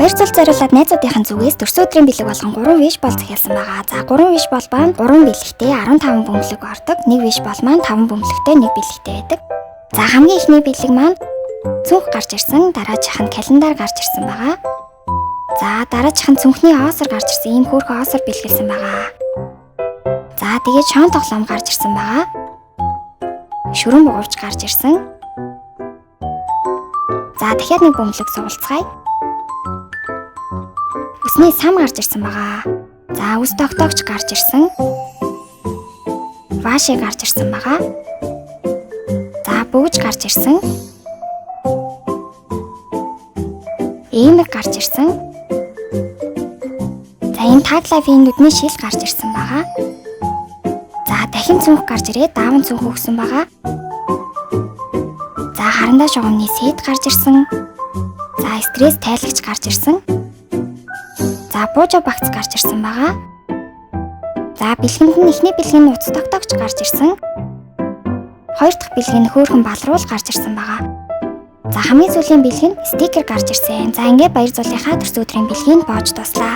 Баяр цул зориулаад найзуудынхаа зүгээс төрсөн өдрийн бэлэг болгон 3 виш бол захиалсан байгаа. За 3 виш бол маань 3 бэлэгтэй 15 бөмбөлөг ордог. 1 виш бол маань 5 бөмбөлөгтэй 1 бэлэгтэй байдаг. За хамгийн ихний бэлэг маань цүнх гарч ирсэн, дараачих нь календар гарч ирсэн байгаа. За дараачих нь цүнхний оосор гарч ирсэн. Ийм хөөрхөн оосор бэлгэлсэн байгаа. За тэгээд шоон тоглоом гарч ирсэн байгаа. Шүрэн бугуйч гарч ирсэн. За дахиад нэг бөмбөлөг суулцгаая. Үсний сам гарч ирсэн байгаа. За үс тогтоогч гарч ирсэн. Ваши гарч ирсэн байгаа. За бөгж гарч ирсэн. Эмэг гарч ирсэн. За энэ таглавын нүдний шил гарч ирсэн байгаа. За дахин цүнх гарч ирээд даавн цүнх өгсөн байгаа. За харандаа шугамны сет гарч ирсэн. За стресс тайлагч гарч ирсэн. За буужа багц гарч ирсэн байгаа. За бэлгэнд нь эхний бэлгийн нууц тогтоогч гарч ирсэн. Хоёр дахь бэлгийн хөөрхөн балруул гарч ирсэн байгаа. За хамгийн сүүлийн бэлэг нь стикер гарч ирсэн. За ингээд баяр зуулынхаа төрсөн өдрийн бэлгийг боож дуслаа.